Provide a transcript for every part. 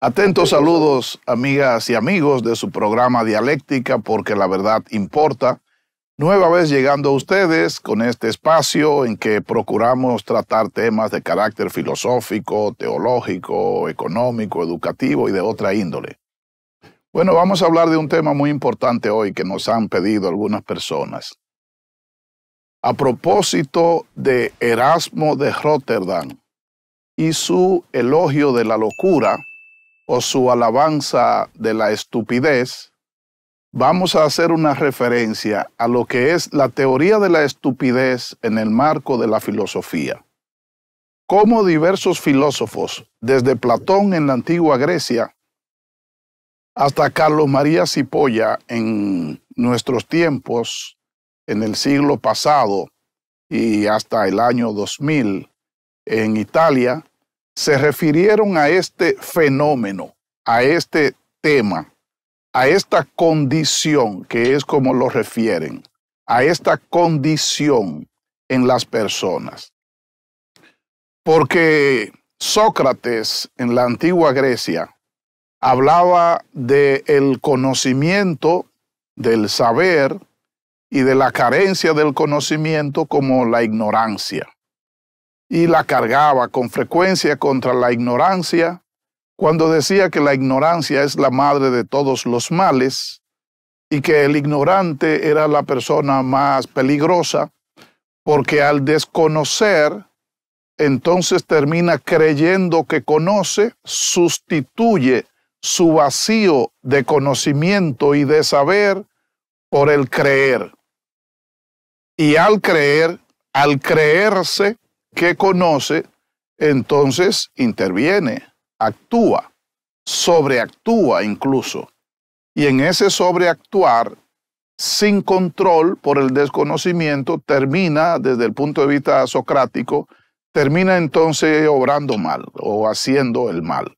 Atentos saludos, amigas y amigos de su programa Dialéctica, porque la verdad importa. Nueva vez llegando a ustedes con este espacio en que procuramos tratar temas de carácter filosófico, teológico, económico, educativo y de otra índole. Bueno, vamos a hablar de un tema muy importante hoy que nos han pedido algunas personas. A propósito de Erasmo de Róterdam y su elogio de la locura, o su alabanza de la estupidez, vamos a hacer una referencia a lo que es la teoría de la estupidez en el marco de la filosofía. Cómo diversos filósofos, desde Platón en la antigua Grecia hasta Carlos María Cipolla en nuestros tiempos, en el siglo pasado y hasta el año 2000 en Italia, se refirieron a este fenómeno, a este tema, a esta condición, que es como lo refieren, a esta condición en las personas. Porque Sócrates en la antigua Grecia hablaba del conocimiento, del saber y de la carencia del conocimiento como la ignorancia. Y la cargaba con frecuencia contra la ignorancia, cuando decía que la ignorancia es la madre de todos los males y que el ignorante era la persona más peligrosa, porque al desconocer, entonces termina creyendo que conoce, sustituye su vacío de conocimiento y de saber por el creer. Y al creer, al creerse que conoce, entonces interviene, actúa, sobreactúa incluso. Y en ese sobreactuar, sin control por el desconocimiento, termina, desde el punto de vista socrático, termina entonces obrando mal o haciendo el mal.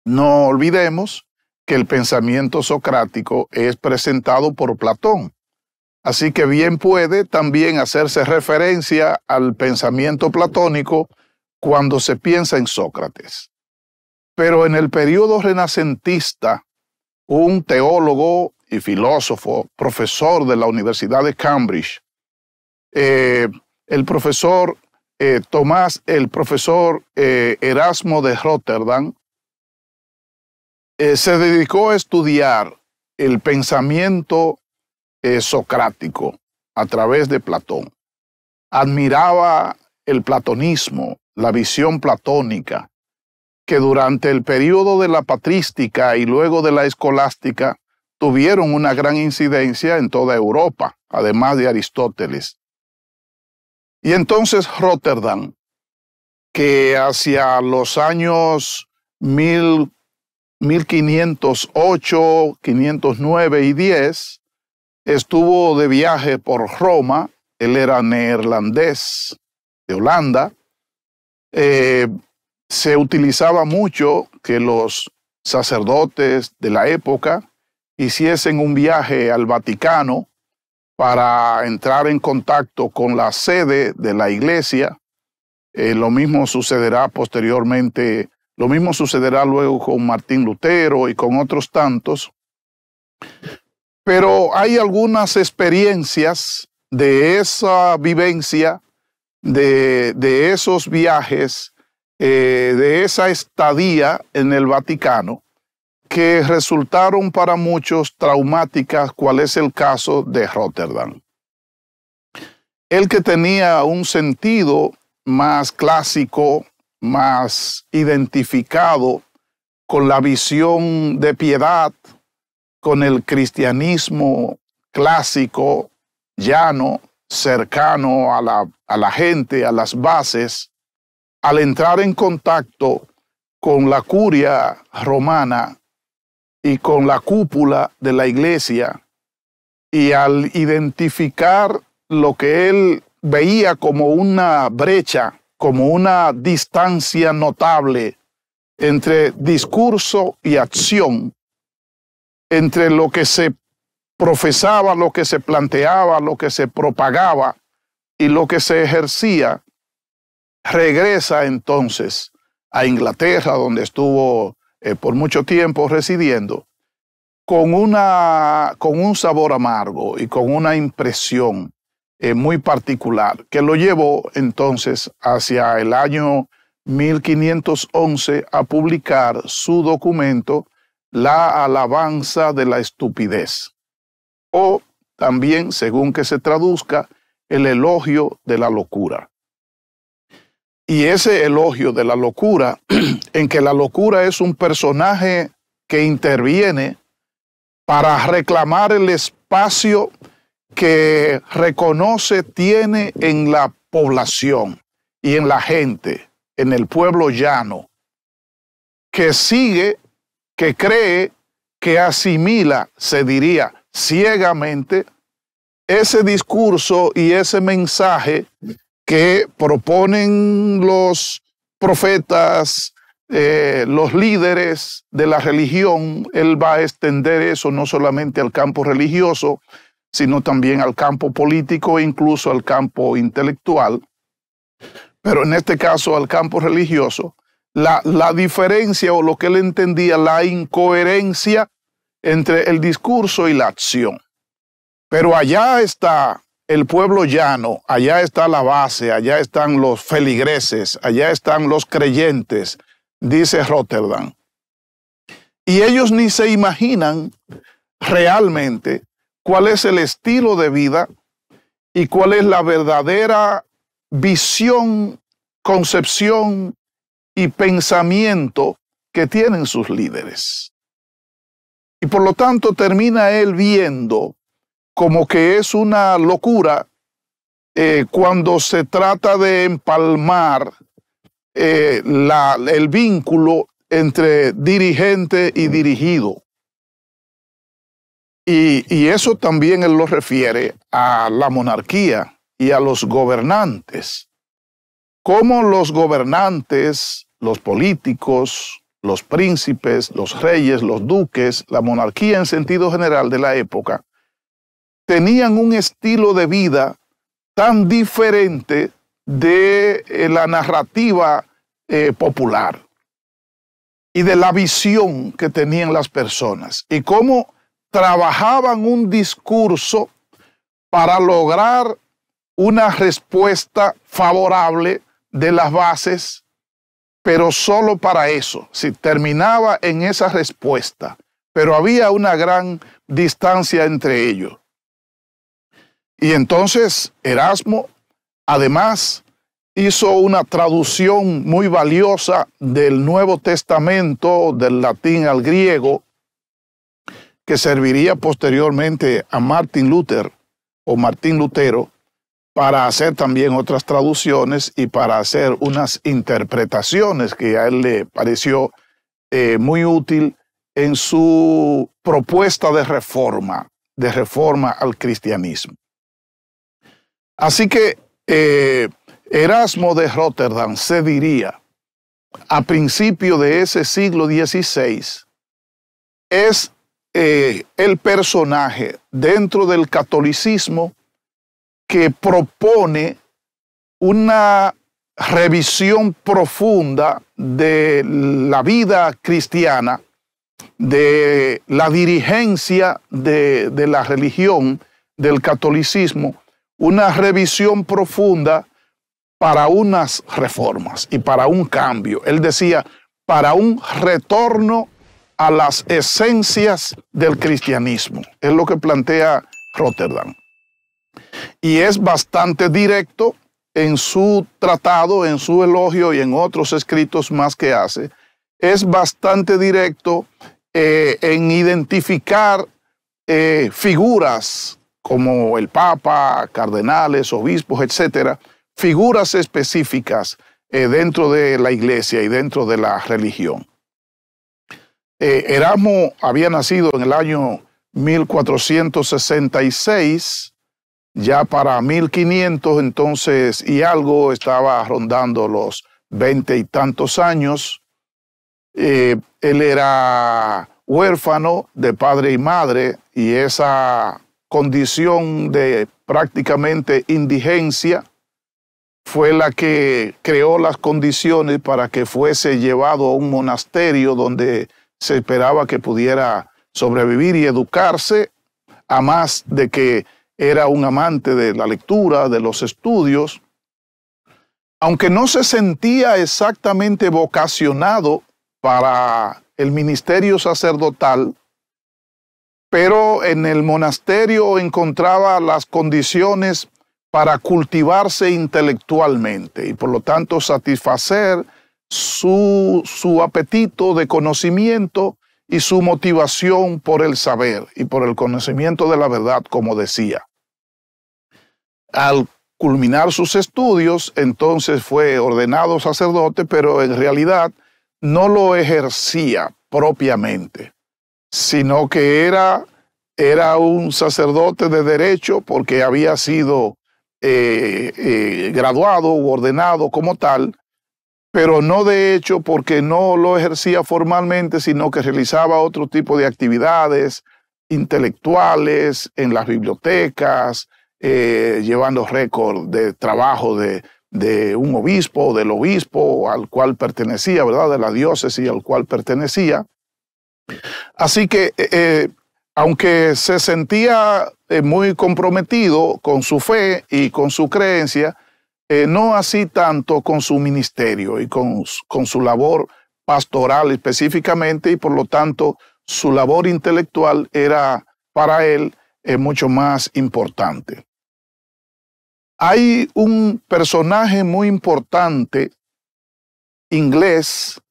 No olvidemos que el pensamiento socrático es presentado por Platón. Así que bien puede también hacerse referencia al pensamiento platónico cuando se piensa en Sócrates. Pero en el periodo renacentista, un teólogo y filósofo, profesor de la Universidad de Cambridge, el profesor Erasmo de Róterdam, se dedicó a estudiar el pensamiento socrático a través de Platón. Admiraba el platonismo, la visión platónica, que durante el periodo de la patrística y luego de la escolástica tuvieron una gran incidencia en toda Europa, además de Aristóteles. Y entonces Róterdam, que hacia los años 1508, 509 y 10, estuvo de viaje por Roma. Él era neerlandés de Holanda. Se utilizaba mucho que los sacerdotes de la época hiciesen un viaje al Vaticano para entrar en contacto con la sede de la iglesia. Lo mismo sucederá posteriormente, lo mismo sucederá luego con Martín Lutero y con otros tantos. Pero hay algunas experiencias de esa vivencia, de esos viajes, de esa estadía en el Vaticano, que resultaron para muchos traumáticas, cual es el caso de Róterdam. Él, que tenía un sentido más clásico, más identificado con la visión de piedad, con el cristianismo clásico, llano, cercano a la gente, a las bases, al entrar en contacto con la curia romana y con la cúpula de la iglesia, y al identificar lo que él veía como una brecha, como una distancia notable entre discurso y acción, entre lo que se profesaba, lo que se planteaba, lo que se propagaba y lo que se ejercía, regresa entonces a Inglaterra, donde estuvo por mucho tiempo residiendo, con un sabor amargo y con una impresión muy particular, que lo llevó entonces hacia el año 1511 a publicar su documento La alabanza de la estupidez, o también, según que se traduzca, el elogio de la locura. Y ese elogio de la locura, en que la locura es un personaje que interviene para reclamar el espacio que reconoce tiene en la población y en la gente, en el pueblo llano, que sigue, que cree, que asimila, se diría ciegamente, ese discurso y ese mensaje que proponen los profetas, los líderes de la religión. Él va a extender eso no solamente al campo religioso, sino también al campo político e incluso al campo intelectual. Pero en este caso al campo religioso, la diferencia o lo que él entendía, la incoherencia entre el discurso y la acción. Pero allá está el pueblo llano, allá está la base, allá están los feligreses, allá están los creyentes, dice Rotterdam. Y ellos ni se imaginan realmente cuál es el estilo de vida y cuál es la verdadera visión, concepción y pensamiento que tienen sus líderes. Y por lo tanto termina él viendo como que es una locura cuando se trata de empalmar el vínculo entre dirigente y dirigido. Y eso también él lo refiere a la monarquía y a los gobernantes. Cómo los gobernantes, los políticos, los príncipes, los reyes, los duques, la monarquía en sentido general de la época, tenían un estilo de vida tan diferente de la narrativa popular y de la visión que tenían las personas, y cómo trabajaban un discurso para lograr una respuesta favorable de las bases, pero solo para eso. Si terminaba en esa respuesta, pero había una gran distancia entre ellos. Y entonces Erasmo, además, hizo una traducción muy valiosa del Nuevo Testamento, del latín al griego, que serviría posteriormente a Martín Lutero, para hacer también otras traducciones y para hacer unas interpretaciones que a él le pareció muy útil en su propuesta de reforma al cristianismo. Así que Erasmo de Rotterdam se diría, a principio de ese siglo XVI, es el personaje dentro del catolicismo que propone una revisión profunda de la vida cristiana, de la dirigencia de la religión, del catolicismo, una revisión profunda para unas reformas y para un cambio. Él decía, para un retorno a las esencias del cristianismo. Es lo que plantea Rotterdam. Y es bastante directo en su tratado, en su elogio y en otros escritos más que hace. Es bastante directo en identificar figuras como el Papa, cardenales, obispos, etcétera, figuras específicas dentro de la iglesia y dentro de la religión. Erasmo había nacido en el año 1466, ya para 1500 entonces y algo estaba rondando los 20 y tantos años. Él era huérfano de padre y madre, y esa condición de prácticamente indigencia fue la que creó las condiciones para que fuese llevado a un monasterio donde se esperaba que pudiera sobrevivir y educarse, a más de que era un amante de la lectura, de los estudios. Aunque no se sentía exactamente vocacionado para el ministerio sacerdotal, pero en el monasterio encontraba las condiciones para cultivarse intelectualmente y por lo tanto satisfacer su apetito de conocimiento y su motivación por el saber y por el conocimiento de la verdad, como decía. Al culminar sus estudios, entonces fue ordenado sacerdote, pero en realidad no lo ejercía propiamente, sino que era un sacerdote de derecho porque había sido graduado u ordenado como tal, pero no de hecho porque no lo ejercía formalmente, sino que realizaba otro tipo de actividades intelectuales en las bibliotecas, llevando récord de trabajo de un obispo, del obispo al cual pertenecía, ¿verdad? De la diócesis al cual pertenecía. Así que, aunque se sentía muy comprometido con su fe y con su creencia, no así tanto con su ministerio y con su labor pastoral específicamente, y por lo tanto su labor intelectual era para él mucho más importante. Hay un personaje muy importante inglés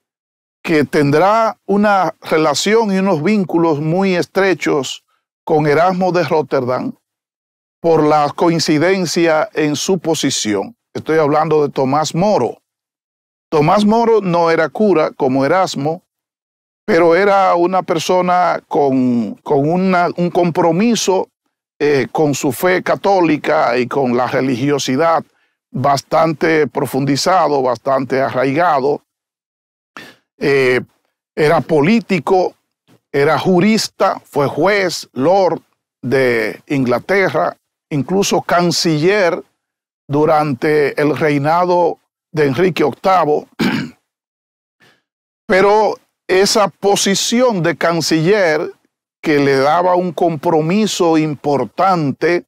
que tendrá una relación y unos vínculos muy estrechos con Erasmo de Róterdam por la coincidencia en su posición. Estoy hablando de Tomás Moro. Tomás Moro no era cura como Erasmo, pero era una persona con un compromiso con su fe católica y con la religiosidad bastante profundizado, bastante arraigado. Era político, era jurista, fue juez, lord de Inglaterra, incluso canciller durante el reinado de Enrique VIII. Pero esa posición de canciller que le daba un compromiso importante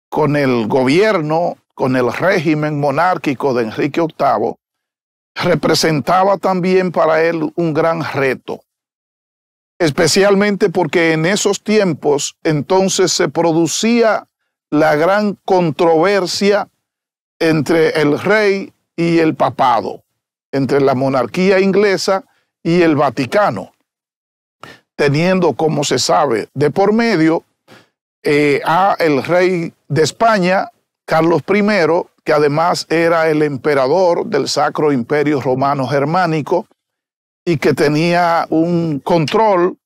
con el gobierno, con el régimen monárquico de Enrique VIII, representaba también para él un gran reto, especialmente porque en esos tiempos entonces se producía la gran controversia entre el rey y el papado, entre la monarquía inglesa y el Vaticano, teniendo, como se sabe, de por medio a el rey de España, Carlos I, que además era el emperador del Sacro Imperio Romano Germánico y que tenía un control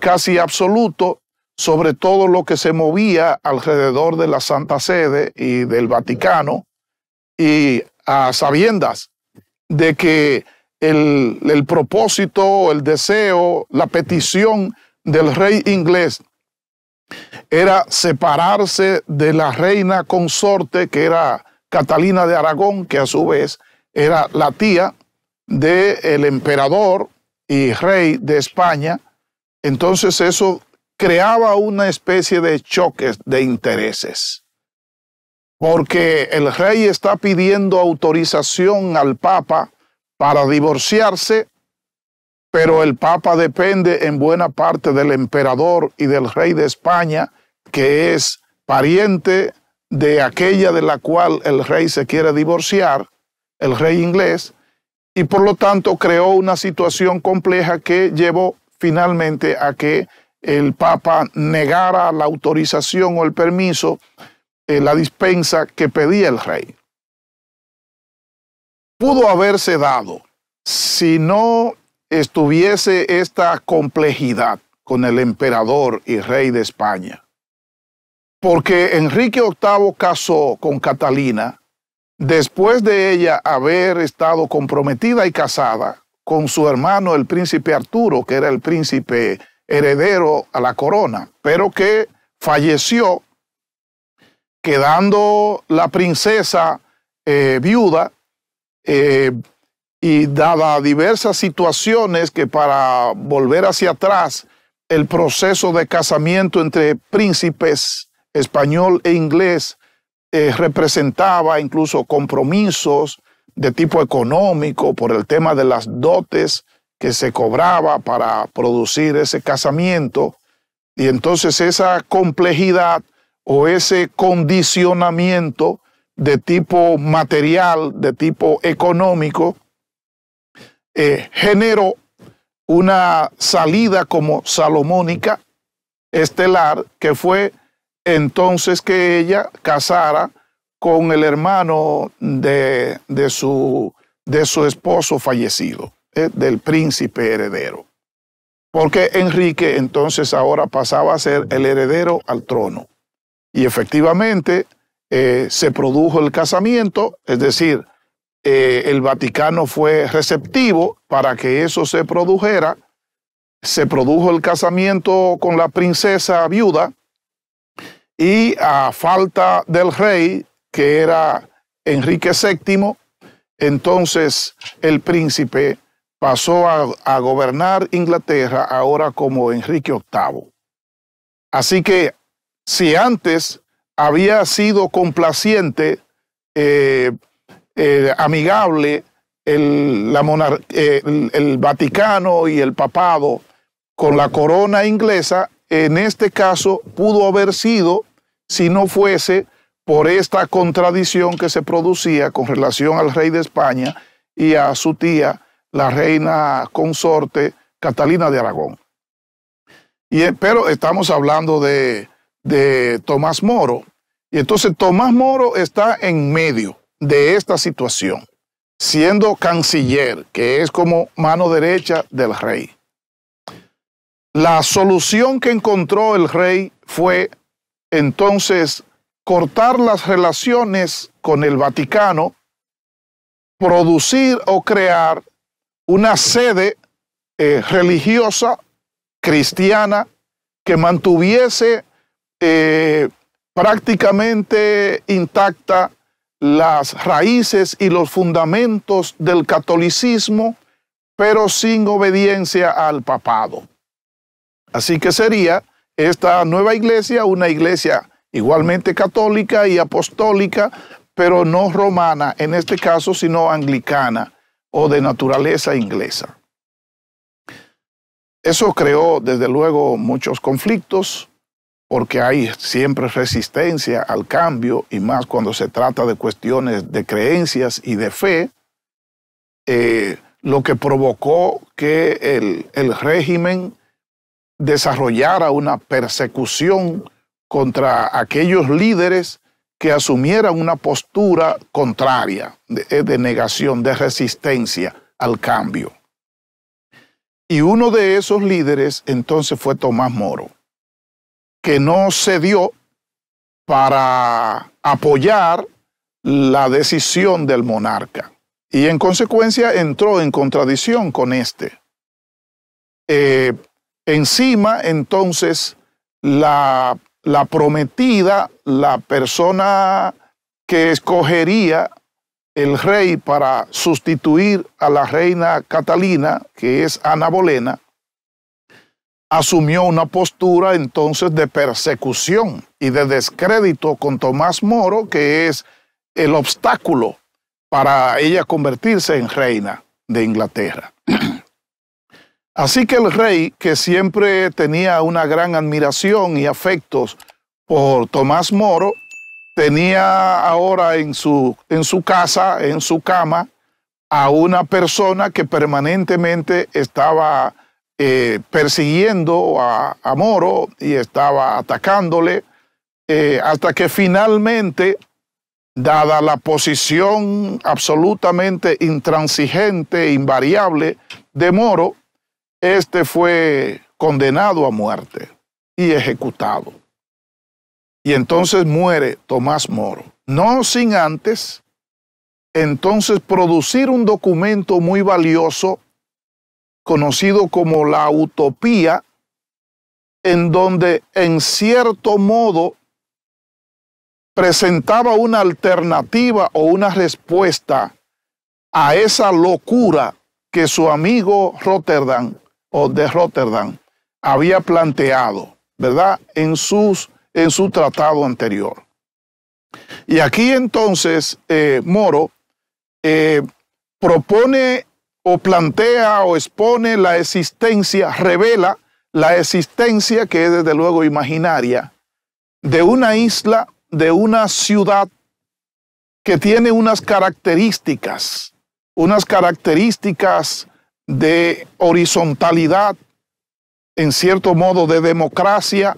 casi absoluto sobre todo lo que se movía alrededor de la Santa Sede y del Vaticano, y a sabiendas de que el propósito, el deseo, la petición del rey inglés era separarse de la reina consorte que era Catalina de Aragón, que a su vez era la tía del emperador y rey de España. Entonces eso creaba una especie de choques de intereses, porque el rey está pidiendo autorización al Papa para divorciarse, pero el Papa depende en buena parte del emperador y del rey de España, que es pariente de aquella de la cual el rey se quiere divorciar, el rey inglés, y por lo tanto creó una situación compleja que llevó finalmente a que el Papa negara la autorización o el permiso, la dispensa que pedía el rey. Pudo haberse dado si no estuviese esta complejidad con el emperador y rey de España, porque Enrique VIII casó con Catalina después de ella haber estado comprometida y casada con su hermano el príncipe Arturo, que era el príncipe heredero a la corona, pero que falleció, quedando la princesa viuda, y dadas diversas situaciones que, para volver hacia atrás, el proceso de casamiento entre príncipes español e inglés representaba incluso compromisos de tipo económico por el tema de las dotes que se cobraba para producir ese casamiento. Y entonces esa complejidad o ese condicionamiento de tipo material, de tipo económico, generó una salida como salomónica estelar, que fue entonces que ella casara con el hermano de su esposo fallecido, del príncipe heredero. Porque Enrique entonces ahora pasaba a ser el heredero al trono. Y efectivamente se produjo el casamiento, es decir, el Vaticano fue receptivo para que eso se produjera. Se produjo el casamiento con la princesa viuda, y a falta del rey, que era Enrique VII, entonces el príncipe pasó a gobernar Inglaterra ahora como Enrique VIII. Así que si antes había sido complaciente, amigable el Vaticano y el papado con la corona inglesa, en este caso pudo haber sido, si no fuese por esta contradicción que se producía con relación al rey de España y a su tía, la reina consorte Catalina de Aragón. Pero estamos hablando de Tomás Moro. Y entonces Tomás Moro está en medio de esta situación, siendo canciller, que es como mano derecha del rey. La solución que encontró el rey fue entonces cortar las relaciones con el Vaticano, producir o crear una sede religiosa cristiana que mantuviese prácticamente intacta las raíces y los fundamentos del catolicismo, pero sin obediencia al papado. Así que sería esta nueva iglesia una iglesia igualmente católica y apostólica, pero no romana en este caso, sino anglicana o de naturaleza inglesa. Eso creó desde luego muchos conflictos, porque hay siempre resistencia al cambio, y más cuando se trata de cuestiones de creencias y de fe, lo que provocó que el régimen desarrollara una persecución contra aquellos líderes que asumieran una postura contraria, de negación, de resistencia al cambio. Y uno de esos líderes entonces fue Tomás Moro, que no cedió para apoyar la decisión del monarca, y en consecuencia entró en contradicción con este. Encima, entonces, la prometida, la persona que escogería el rey para sustituir a la reina Catalina, que es Ana Bolena, asumió una postura entonces de persecución y de descrédito con Tomás Moro, que es el obstáculo para ella convertirse en reina de Inglaterra. Así que el rey, que siempre tenía una gran admiración y afectos por Tomás Moro, tenía ahora en su casa, en su cama, a una persona que permanentemente estaba persiguiendo a Moro y estaba atacándole, hasta que finalmente, dada la posición absolutamente intransigente, invariable de Moro, este fue condenado a muerte y ejecutado. Y entonces muere Tomás Moro, no sin antes entonces producir un documento muy valioso conocido como la Utopía, en donde en cierto modo presentaba una alternativa o una respuesta a esa locura que su amigo Rotterdam o de Rotterdam había planteado, ¿verdad? En su tratado anterior. Y aquí entonces Moro propone o plantea o expone la existencia, revela la existencia, que es desde luego imaginaria, de una isla, de una ciudad que tiene unas características de horizontalidad, en cierto modo de democracia,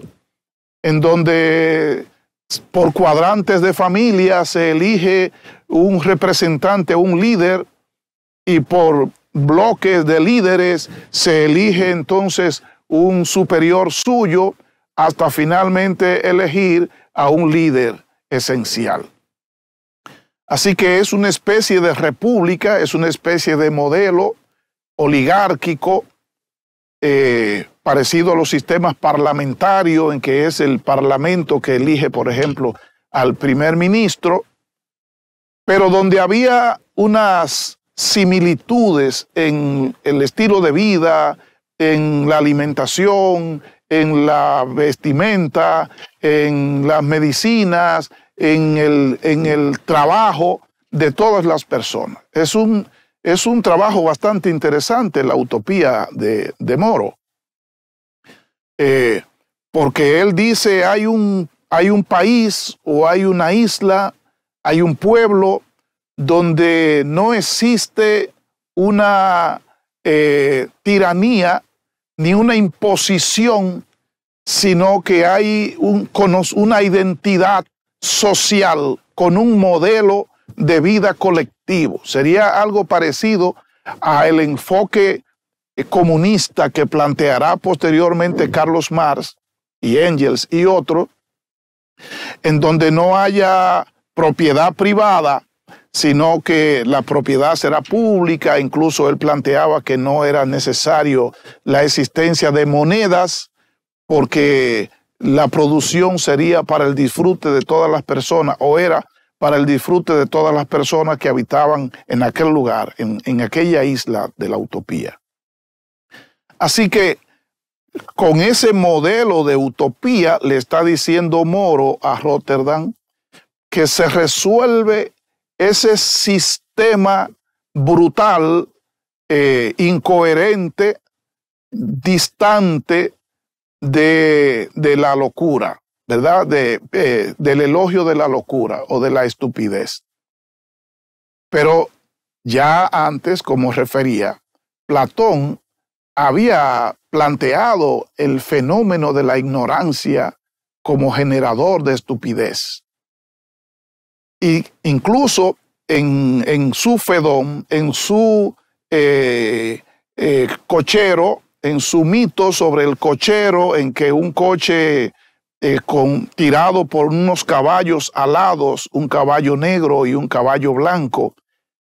en donde por cuadrantes de familia se elige un representante, un líder, y por bloques de líderes se elige entonces un superior suyo, hasta finalmente elegir a un líder esencial. Así que es una especie de república, es una especie de modelo oligárquico, parecido a los sistemas parlamentarios, en que es el parlamento que elige, por ejemplo, al primer ministro, pero donde había unas similitudes en el estilo de vida, en la alimentación, en la vestimenta, en las medicinas, en el trabajo de todas las personas. Es un trabajo bastante interesante, la utopía de Moro, porque él dice hay un país o hay una isla, hay un pueblo donde no existe una tiranía ni una imposición, sino que hay una identidad social con un modelo de vida colectivo. Sería algo parecido al enfoque comunista que planteará posteriormente Carlos Marx y Engels y otros, en donde no haya propiedad privada, sino que la propiedad será pública. Incluso él planteaba que no era necesario la existencia de monedas, porque la producción sería para el disfrute de todas las personas, o era para el disfrute de todas las personas que habitaban en aquel lugar, en aquella isla de la utopía. Así que con ese modelo de utopía le está diciendo Moro a Rotterdam que se resuelve ese sistema brutal, incoherente, distante de la locura, ¿verdad? Del elogio de la locura o de la estupidez. Pero ya antes, como refería, Platón había planteado el fenómeno de la ignorancia como generador de estupidez. Y incluso en su Fedón, en su cochero, en su mito sobre el cochero, en que un coche tirado por unos caballos alados, un caballo negro y un caballo blanco,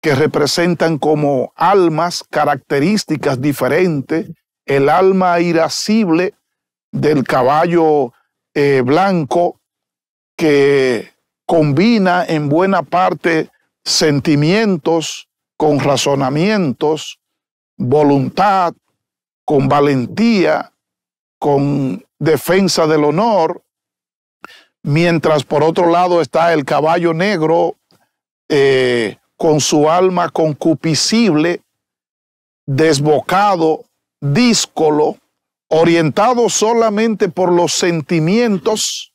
que representan como almas características diferentes, el alma irascible del caballo blanco, que combina en buena parte sentimientos con razonamientos, voluntad con valentía, con defensa del honor, mientras por otro lado está el caballo negro con su alma concupiscible, desbocado, díscolo, orientado solamente por los sentimientos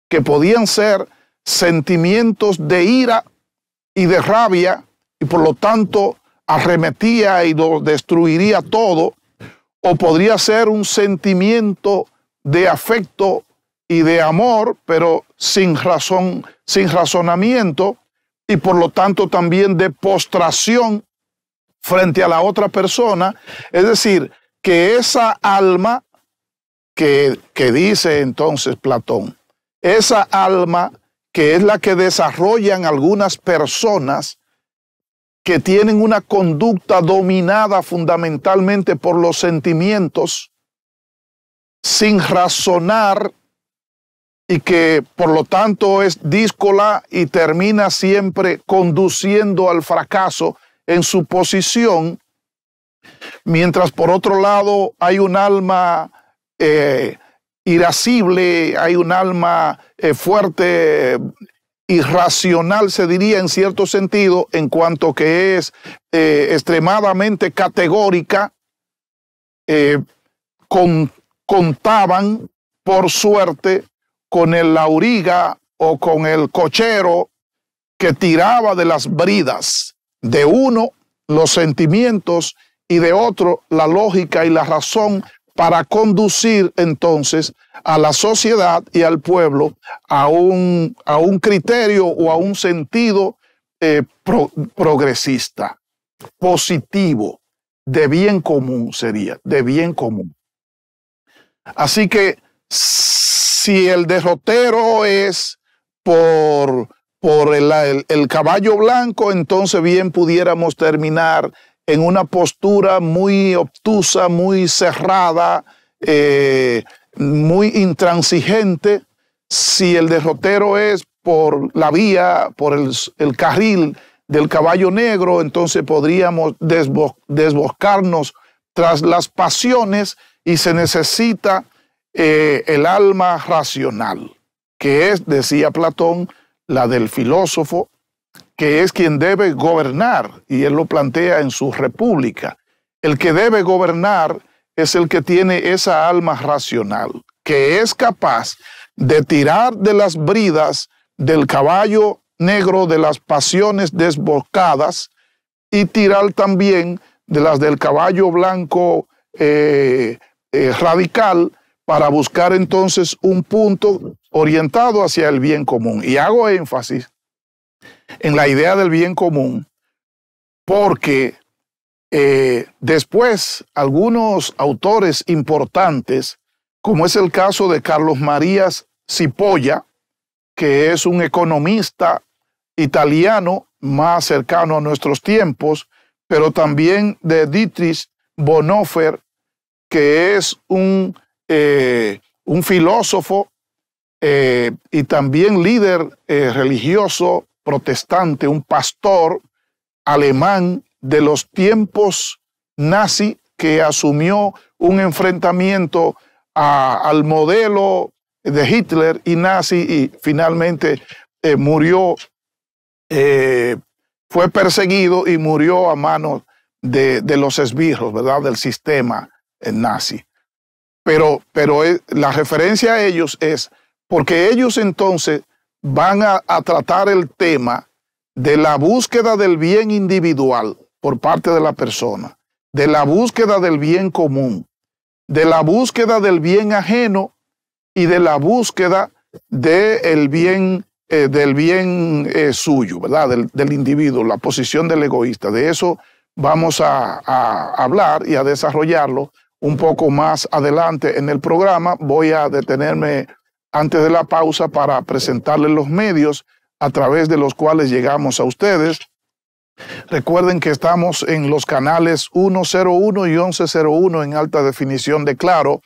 que podían ser sentimientos de ira y de rabia, y por lo tanto arremetía y lo destruiría todo, o podría ser un sentimiento de afecto y de amor, pero sin razón, sin razonamiento, y por lo tanto también de postración frente a la otra persona. Es decir, que esa alma que dice entonces Platón, esa alma que es la que desarrollan algunas personas que tienen una conducta dominada fundamentalmente por los sentimientos, sin razonar y que por lo tanto es díscola y termina siempre conduciendo al fracaso en su posición, mientras por otro lado hay un alma irascible, hay un alma fuerte, irracional, se diría en cierto sentido, en cuanto que es extremadamente categórica. Contaban, por suerte, con el auriga o con el cochero que tiraba de las bridas, de uno los sentimientos y de otro la lógica y la razón, para conducir entonces a la sociedad y al pueblo a un criterio o a un sentido progresista, positivo, de bien común sería, de bien común. Así que si el derrotero es por el caballo blanco, entonces bien pudiéramos terminar en una postura muy obtusa, muy cerrada, muy intransigente. Si el derrotero es por la vía, por el carril del caballo negro, entonces podríamos desboscarnos tras las pasiones, y se necesita el alma racional, que es, decía Platón, la del filósofo, que es quien debe gobernar, y él lo plantea en su República. El que debe gobernar es el que tiene esa alma racional, que es capaz de tirar de las bridas del caballo negro de las pasiones desbocadas y tirar también de las del caballo blanco radical, para buscar entonces un punto orientado hacia el bien común. Y hago énfasis en la idea del bien común porque después algunos autores importantes, como es el caso de Carlos Marías Cipolla, que es un economista italiano más cercano a nuestros tiempos, pero también de Dietrich Bonhoeffer, que es un filósofo y también líder religioso protestante, un pastor alemán de los tiempos nazi, que asumió un enfrentamiento al modelo de Hitler y nazi, y finalmente murió, fue perseguido y murió a manos de los esbirros, ¿verdad?, del sistema nazi. Pero la referencia a ellos es porque ellos entonces van a tratar el tema de la búsqueda del bien individual por parte de la persona, de la búsqueda del bien común, de la búsqueda del bien ajeno y de la búsqueda del bien suyo, ¿verdad?, del individuo, la posición del egoísta. De eso vamos a hablar y a desarrollarlo un poco más adelante en el programa. Voy a detenerme antes de la pausa para presentarles los medios a través de los cuales llegamos a ustedes. Recuerden que estamos en los canales 101 y 1101 en alta definición de Claro,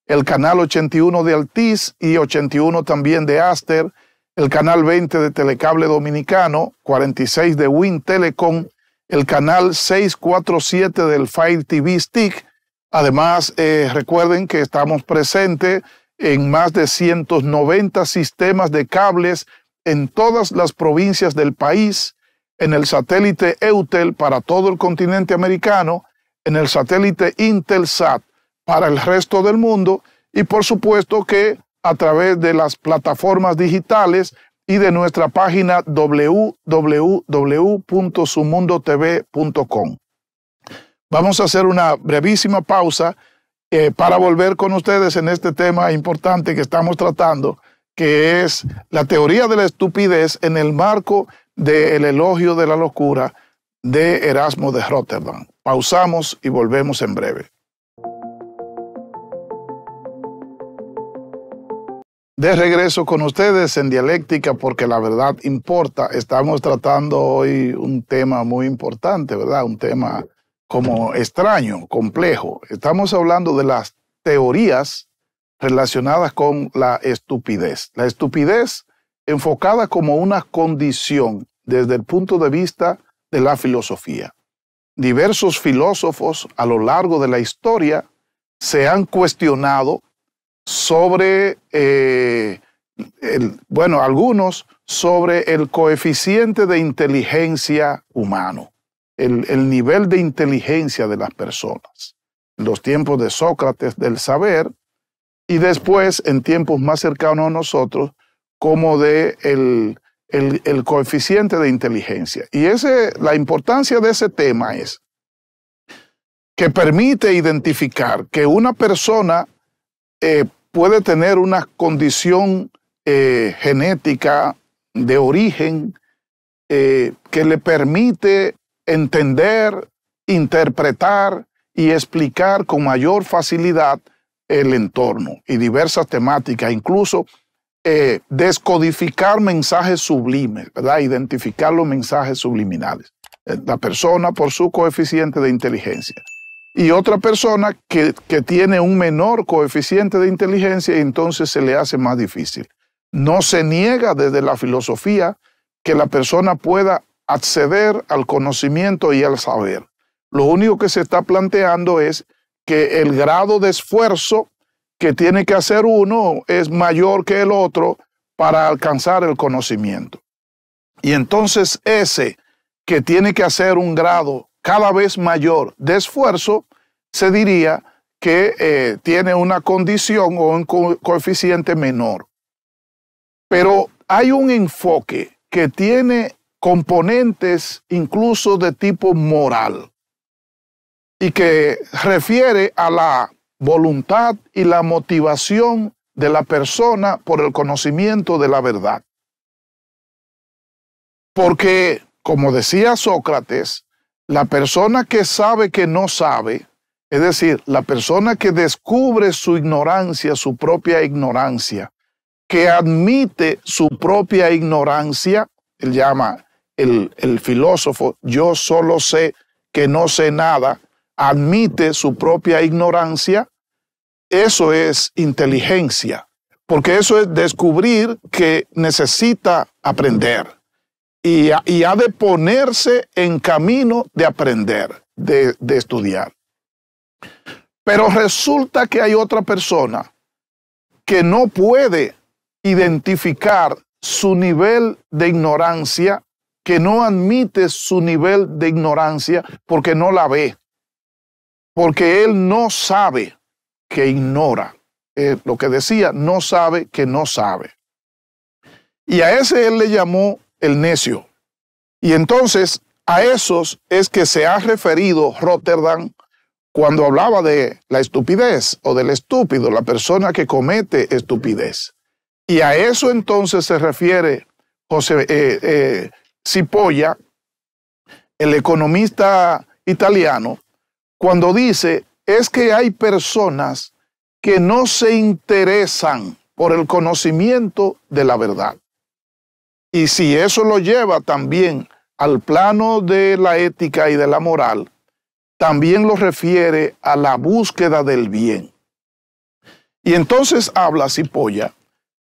el canal 81 de Altiz y 81 también de Aster, el canal 20 de Telecable Dominicano, 46 de Win Telecom, el canal 647 del Fire TV Stick. Además, recuerden que estamos presentes en más de 190 sistemas de cables en todas las provincias del país, en el satélite Eutel para todo el continente americano, en el satélite Intelsat para el resto del mundo, y por supuesto que a través de las plataformas digitales y de nuestra página www.sumundotv.com. Vamos a hacer una brevísima pausa para volver con ustedes en este tema importante que estamos tratando, que es la teoría de la estupidez en el marco del elogio de la locura de Erasmo de Rotterdam. Pausamos y volvemos en breve. De regreso con ustedes en Dialéctica, porque la verdad importa. Estamos tratando hoy un tema muy importante, ¿verdad? Un tema como extraño, complejo. Estamos hablando de las teorías relacionadas con la estupidez. La estupidez enfocada como una condición desde el punto de vista de la filosofía. Diversos filósofos a lo largo de la historia se han cuestionado sobre, algunos sobre el coeficiente de inteligencia humano, el nivel de inteligencia de las personas. En los tiempos de Sócrates, del saber, y después, en tiempos más cercanos a nosotros, como de el coeficiente de inteligencia. Y la importancia de ese tema es que permite identificar que una persona puede tener una condición genética de origen que le permite entender, interpretar y explicar con mayor facilidad el entorno y diversas temáticas, incluso descodificar mensajes sublimes, ¿verdad? Identificar los mensajes subliminales. La persona por su coeficiente de inteligencia. Y otra persona que tiene un menor coeficiente de inteligencia y entonces se le hace más difícil. No se niega desde la filosofía que la persona pueda acceder al conocimiento y al saber. Lo único que se está planteando es que el grado de esfuerzo que tiene que hacer uno es mayor que el otro para alcanzar el conocimiento. Y entonces ese que tiene que hacer un grado cada vez mayor de esfuerzo, se diría que tiene una condición o un coeficiente menor. Pero hay un enfoque que tiene componentes incluso de tipo moral y que refiere a la voluntad y la motivación de la persona por el conocimiento de la verdad. Porque, como decía Sócrates, la persona que sabe que no sabe, es decir, la persona que descubre su ignorancia, su propia ignorancia, que admite su propia ignorancia, él llama el filósofo, yo solo sé que no sé nada, admite su propia ignorancia, eso es inteligencia, porque eso es descubrir que necesita aprender y ha de ponerse en camino de aprender, de estudiar. Pero resulta que hay otra persona que no puede identificar su nivel de ignorancia, que no admite su nivel de ignorancia porque no la ve, porque él no sabe que ignora. Lo que decía, no sabe que no sabe. Y a ese él le llamó el necio. Y entonces a esos es que se ha referido Rotterdam cuando hablaba de la estupidez o del estúpido, la persona que comete estupidez. Y a eso entonces se refiere Cipolla, el economista italiano, cuando dice, es que hay personas que no se interesan por el conocimiento de la verdad. Y si eso lo lleva también al plano de la ética y de la moral, también lo refiere a la búsqueda del bien. Y entonces habla Cipolla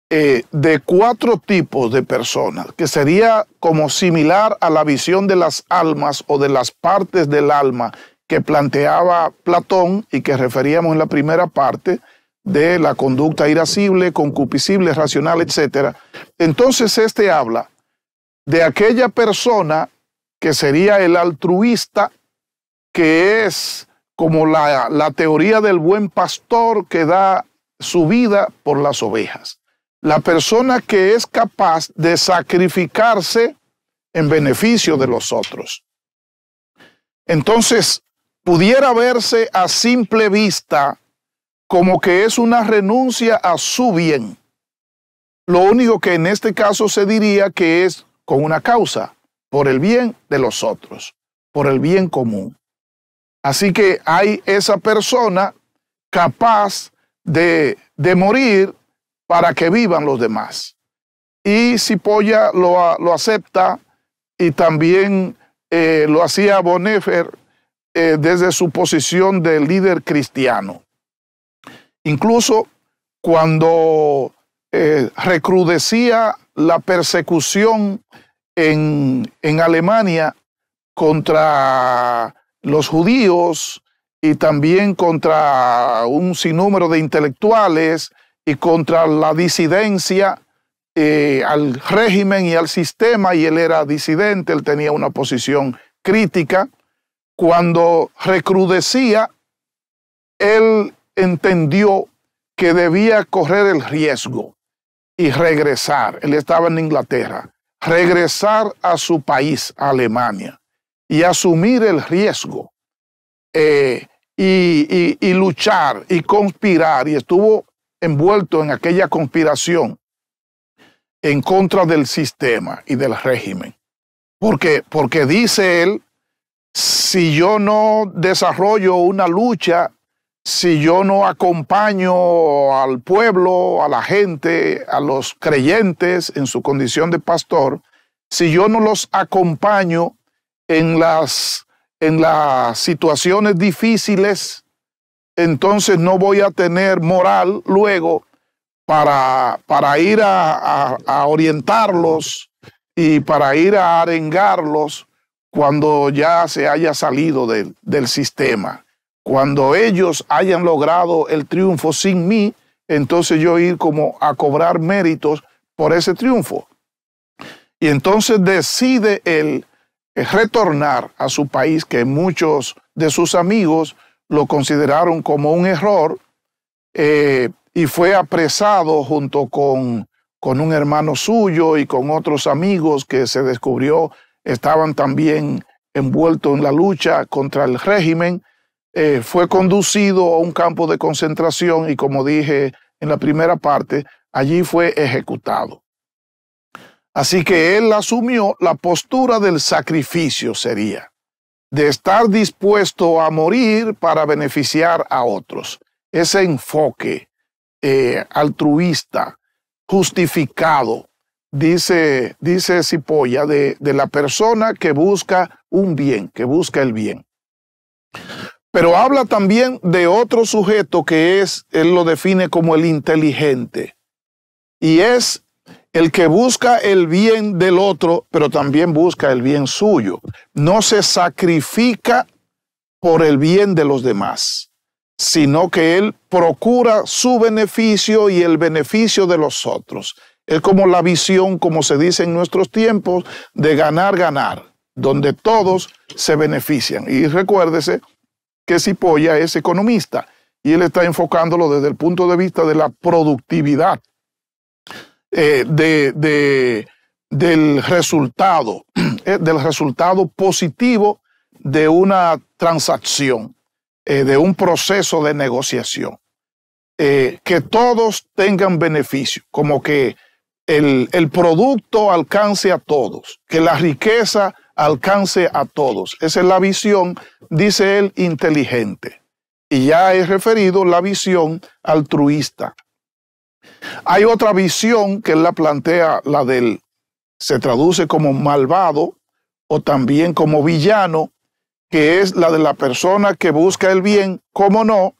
de 4 tipos de personas, que sería como similar a la visión de las almas o de las partes del alma que planteaba Platón y que referíamos en la primera parte de la conducta irascible, concupiscible, racional, etc. Entonces este habla de aquella persona que sería el altruista, que es como la teoría del buen pastor que da su vida por las ovejas. La persona que es capaz de sacrificarse en beneficio de los otros. Entonces, pudiera verse a simple vista como que es una renuncia a su bien. Lo único que en este caso se diría que es con una causa, por el bien de los otros, por el bien común. Así que hay esa persona capaz de morir para que vivan los demás. Y Cipolla lo acepta y también lo hacía Bonhoeffer desde su posición de líder cristiano. Incluso cuando recrudecía la persecución en Alemania contra los judíos y también contra un sinnúmero de intelectuales y contra la disidencia al régimen y al sistema, y él era disidente, él tenía una posición crítica. Cuando recrudecía, él entendió que debía correr el riesgo y regresar. Él estaba en Inglaterra, regresar a su país, a Alemania, y asumir el riesgo y luchar y conspirar, y estuvo envuelto en aquella conspiración en contra del sistema y del régimen. Porque dice él, si yo no desarrollo una lucha, si yo no acompaño al pueblo, a la gente, a los creyentes en su condición de pastor, si yo no los acompaño en las situaciones difíciles, entonces no voy a tener moral luego para ir a orientarlos y para ir a arengarlos cuando ya se haya salido del sistema. Cuando ellos hayan logrado el triunfo sin mí, entonces yo ir como a cobrar méritos por ese triunfo. Y entonces decide él retornar a su país, que muchos de sus amigos lo consideraron como un error, y fue apresado junto con un hermano suyo y con otros amigos que se descubrió estaban también envueltos en la lucha contra el régimen. Fue conducido a un campo de concentración y, como dije en la primera parte, allí fue ejecutado. Así que él asumió la postura del sacrificio, sería, de estar dispuesto a morir para beneficiar a otros. Ese enfoque altruista, justificado, dice Cipolla, de la persona que busca un bien, que busca el bien. Pero habla también de otro sujeto que él lo define como el inteligente, y es el que busca el bien del otro, pero también busca el bien suyo. No se sacrifica por el bien de los demás, sino que él procura su beneficio y el beneficio de los otros. Es como la visión, como se dice en nuestros tiempos, de ganar, ganar, donde todos se benefician. Y recuérdese que Cipolla es economista y él está enfocándolo desde el punto de vista de la productividad, del resultado positivo de una transacción, de un proceso de negociación, que todos tengan beneficio, como que el producto alcance a todos, que la riqueza alcance a todos. Esa es la visión, dice él, inteligente. Y ya he referido la visión altruista. Hay otra visión que él la plantea, se traduce como malvado o también como villano, que es la de la persona que busca el bien, cómo no,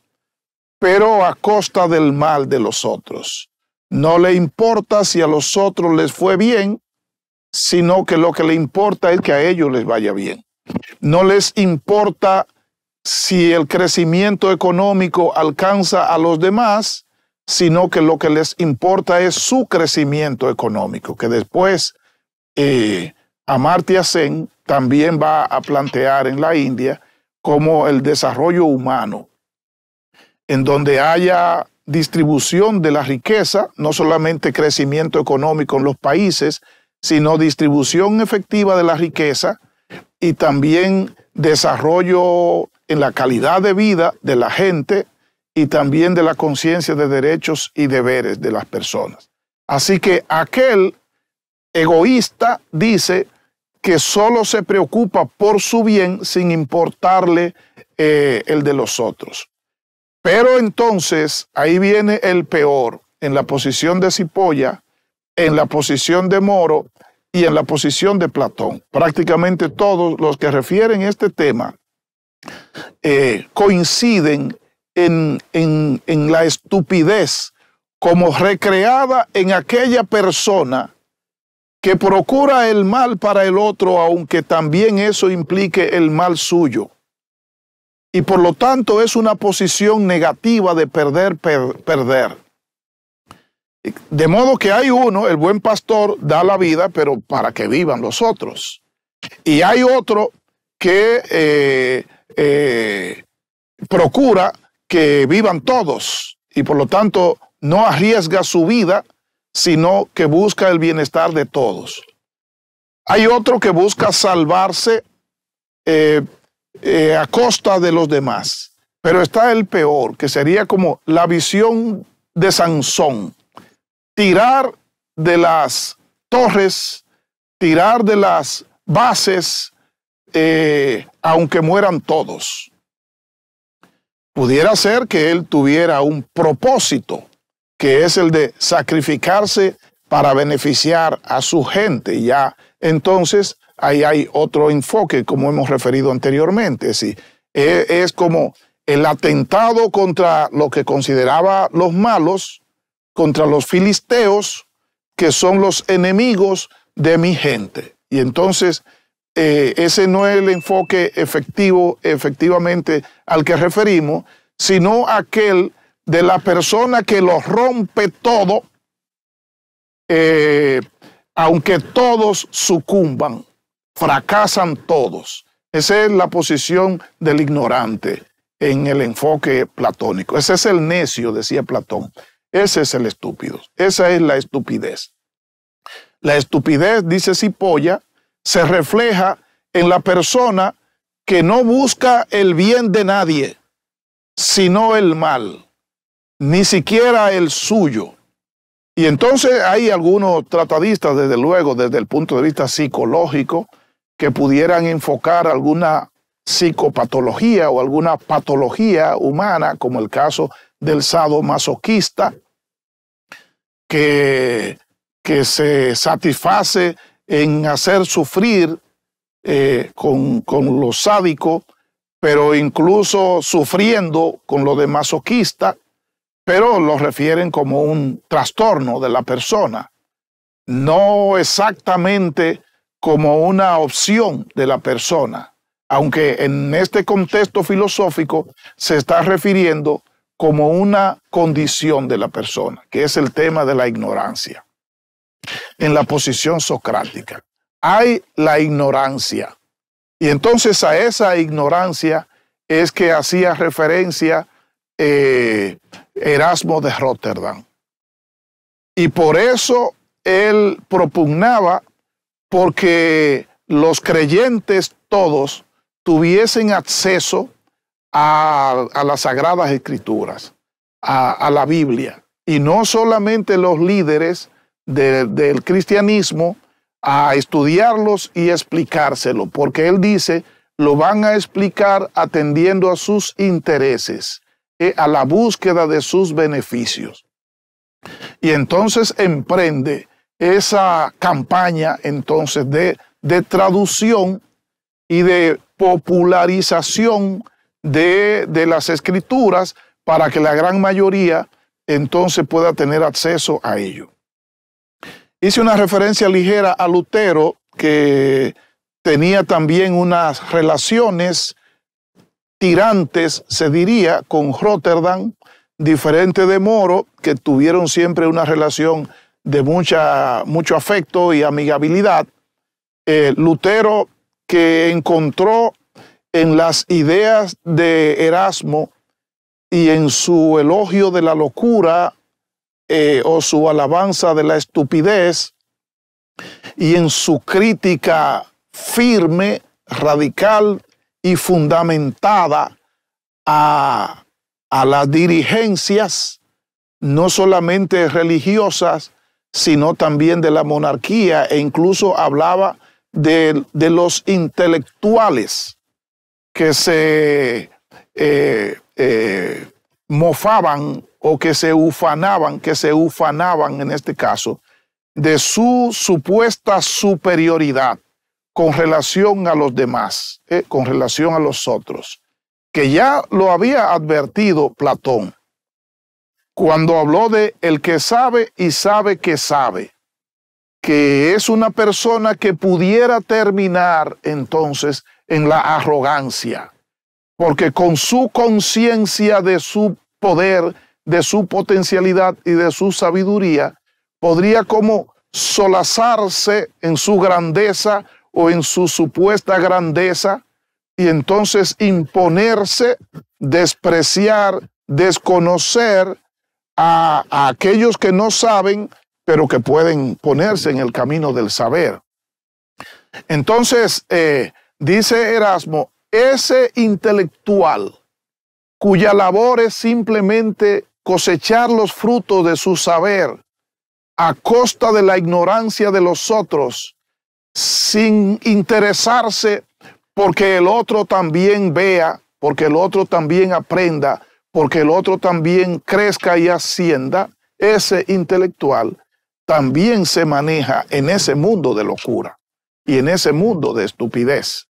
pero a costa del mal de los otros. No le importa si a los otros les fue bien, sino que lo que le importa es que a ellos les vaya bien. No les importa si el crecimiento económico alcanza a los demás, sino que lo que les importa es su crecimiento económico, que después Amartya Sen también va a plantear en la India como el desarrollo humano, en donde haya distribución de la riqueza, no solamente crecimiento económico en los países, sino distribución efectiva de la riqueza y también desarrollo en la calidad de vida de la gente y también de la conciencia de derechos y deberes de las personas. Así que aquel egoísta dice que solo se preocupa por su bien sin importarle el de los otros. Pero entonces ahí viene el peor, en la posición de Cipolla, en la posición de Moro y en la posición de Platón. Prácticamente todos los que refieren este tema coinciden en la estupidez como recreada en aquella persona que procura el mal para el otro, aunque también eso implique el mal suyo. Y por lo tanto es una posición negativa de perder. De modo que hay uno, el buen pastor, da la vida, pero para que vivan los otros. Y hay otro que procura que vivan todos y por lo tanto no arriesga su vida, sino que busca el bienestar de todos. Hay otro que busca salvarse a costa de los demás. Pero está el peor, que sería como la visión de Sansón. Tirar de las torres, tirar de las bases, aunque mueran todos. Pudiera ser que él tuviera un propósito, que es el de sacrificarse para beneficiar a su gente. Ya entonces ahí hay otro enfoque, como hemos referido anteriormente. Sí, es como el atentado contra lo que consideraba los malos, contra los filisteos, que son los enemigos de mi gente. Y entonces ese no es el enfoque efectivamente al que referimos, sino aquel de la persona que lo rompe todo, aunque todos sucumban, fracasan todos. Esa es la posición del ignorante en el enfoque platónico. Ese es el necio, decía Platón. Ese es el estúpido. Esa es la estupidez. La estupidez, dice Cipolla, se refleja en la persona que no busca el bien de nadie, sino el mal, ni siquiera el suyo. Y entonces hay algunos tratadistas, desde luego, desde el punto de vista psicológico, que pudieran enfocar alguna psicopatología o alguna patología humana, como el caso del sadomasoquista, que se satisface en hacer sufrir con lo sádico, pero incluso sufriendo con lo de masoquista, pero lo refieren como un trastorno de la persona, no exactamente como una opción de la persona, aunque en este contexto filosófico se está refiriendo como una condición de la persona, que es el tema de la ignorancia. En la posición socrática hay la ignorancia, y entonces a esa ignorancia es que hacía referencia Erasmo de Róterdam. Y por eso él propugnaba porque los creyentes todos tuviesen acceso a las Sagradas Escrituras, a la Biblia, y no solamente los líderes del cristianismo a estudiarlos y explicárselo, porque él dice, lo van a explicar atendiendo a sus intereses, a la búsqueda de sus beneficios. Y entonces emprende esa campaña entonces de traducción y de popularización de las escrituras para que la gran mayoría entonces pueda tener acceso a ello. Hice una referencia ligera a Lutero, que tenía también unas relaciones tirantes, se diría, con Róterdam, diferente de Moro, que tuvieron siempre una relación de mucho afecto y amigabilidad. Lutero, que encontró en las ideas de Erasmo y en su elogio de la locura o su alabanza de la estupidez, y en su crítica firme, radical y fundamentada a las dirigencias, no solamente religiosas, sino también de la monarquía, e incluso hablaba de los intelectuales que se mofaban o que se ufanaban en este caso, de su supuesta superioridad con relación a los demás, con relación a los otros, que ya lo había advertido Platón. cuando habló de el que sabe y sabe, que es una persona que pudiera terminar entonces en la arrogancia, porque con su conciencia de su poder, de su potencialidad y de su sabiduría, podría como solazarse en su grandeza o en su supuesta grandeza y entonces imponerse, despreciar, desconocer a aquellos que no saben, pero que pueden ponerse en el camino del saber. Entonces, dice Erasmo, ese intelectual cuya labor es simplemente cosechar los frutos de su saber a costa de la ignorancia de los otros, sin interesarse porque el otro también vea, porque el otro también aprenda, porque el otro también crezca y ascienda, ese intelectual también se maneja en ese mundo de locura y en ese mundo de estupidez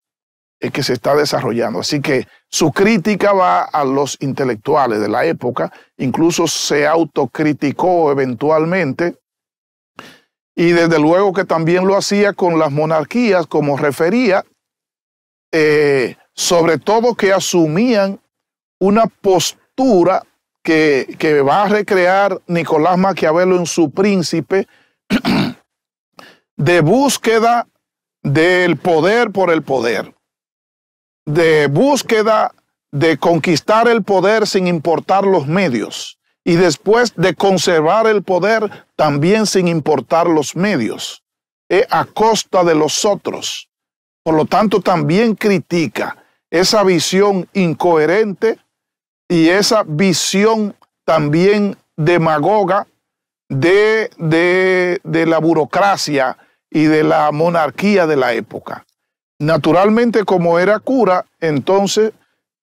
que se está desarrollando. Así que su crítica va a los intelectuales de la época, incluso se autocriticó eventualmente, y desde luego que también lo hacía con las monarquías, como refería, sobre todo que asumían una postura que va a recrear Nicolás Maquiavelo en su Príncipe, de búsqueda del poder por el poder, de búsqueda de conquistar el poder sin importar los medios, y después de conservar el poder también sin importar los medios, a costa de los otros. Por lo tanto, también critica esa visión incoherente y esa visión también demagoga de la burocracia y de la monarquía de la época. Naturalmente, como era cura, entonces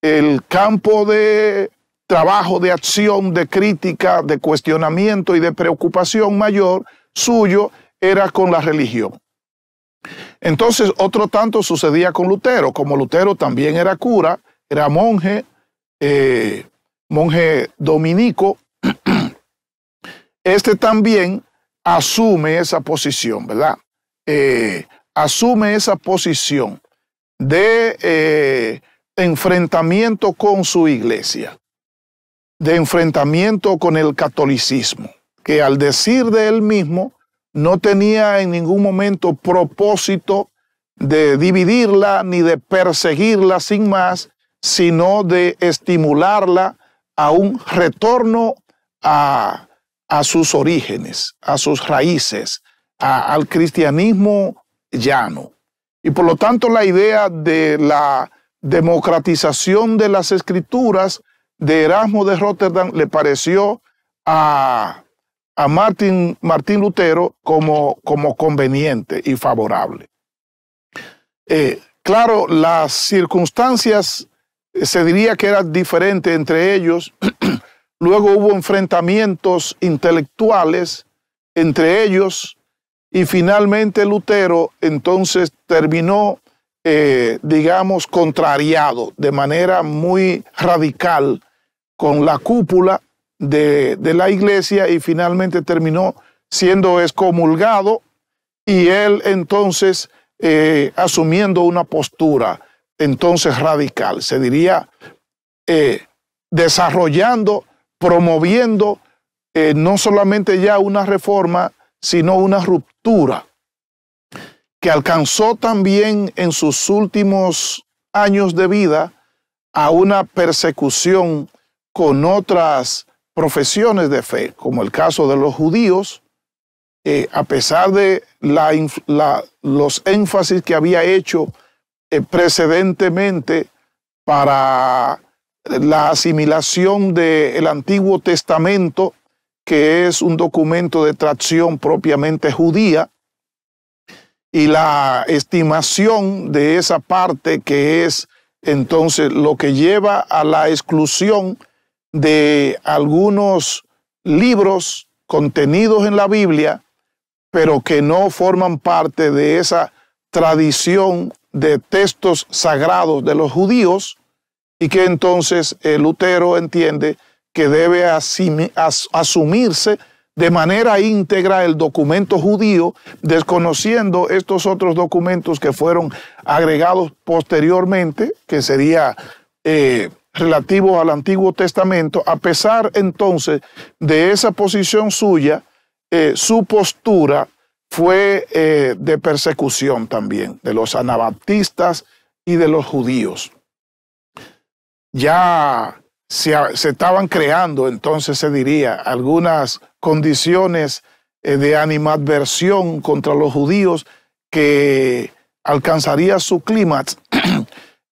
el campo de trabajo, de acción, de crítica, de cuestionamiento y de preocupación mayor suyo era con la religión. Entonces, otro tanto sucedía con Lutero. Como Lutero también era cura, era monje, monje dominico, este también asume esa posición, ¿verdad? Asume esa posición de enfrentamiento con su iglesia, de enfrentamiento con el catolicismo, que al decir de él mismo no tenía en ningún momento propósito de dividirla ni de perseguirla sin más, sino de estimularla a un retorno a sus orígenes, a sus raíces, al cristianismo llano. Y por lo tanto la idea de la democratización de las escrituras de Erasmo de Róterdam le pareció a Martín Lutero como conveniente y favorable. Claro, las circunstancias se diría que eran diferentes entre ellos. Luego hubo enfrentamientos intelectuales entre ellos y finalmente Lutero entonces terminó, digamos, contrariado de manera muy radical con la cúpula de la iglesia y finalmente terminó siendo excomulgado y él entonces asumiendo una postura entonces radical, se diría desarrollando, promoviendo no solamente ya una reforma, sino una ruptura que alcanzó también en sus últimos años de vida a una persecución con otras profesiones de fe, como el caso de los judíos, a pesar de los énfasis que había hecho precedentemente para la asimilación del Antiguo Testamento, que es un documento de tradición propiamente judía, y la estimación de esa parte que es entonces lo que lleva a la exclusión de algunos libros contenidos en la Biblia, pero que no forman parte de esa tradición de textos sagrados de los judíos, y que entonces Lutero entiende que debe asumirse de manera íntegra el documento judío, desconociendo estos otros documentos que fueron agregados posteriormente, que sería relativos al Antiguo Testamento. A pesar entonces de esa posición suya, su postura fue de persecución también de los anabaptistas y de los judíos. Ya se estaban creando, entonces se diría, algunas condiciones de animadversión contra los judíos que alcanzaría su clímax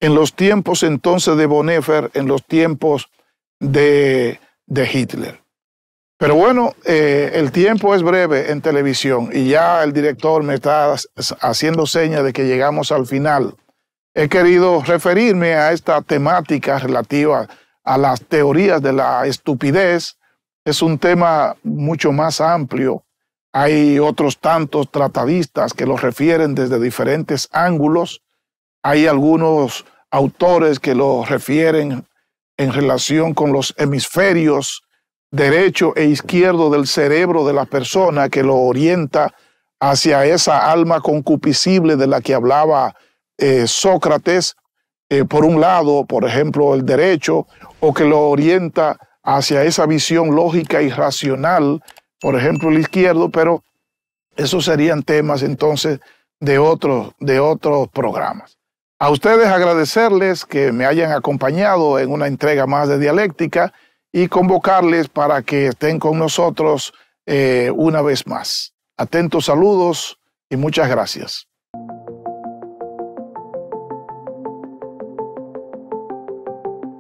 en los tiempos entonces de Bonhoeffer, en los tiempos de Hitler. Pero bueno, el tiempo es breve en televisión y ya el director me está haciendo señas de que llegamos al final. He querido referirme a esta temática relativa a las teorías de la estupidez. Es un tema mucho más amplio. Hay otros tantos tratadistas que lo refieren desde diferentes ángulos. Hay algunos autores que lo refieren en relación con los hemisferios derecho e izquierdo del cerebro de la persona, que lo orienta hacia esa alma concupiscible de la que hablaba Sócrates, por un lado, por ejemplo, el derecho, o que lo orienta hacia esa visión lógica y racional, por ejemplo, el izquierdo, pero esos serían temas entonces de otros programas. A ustedes agradecerles que me hayan acompañado en una entrega más de Dialéctica y convocarles para que estén con nosotros una vez más. Atentos saludos y muchas gracias.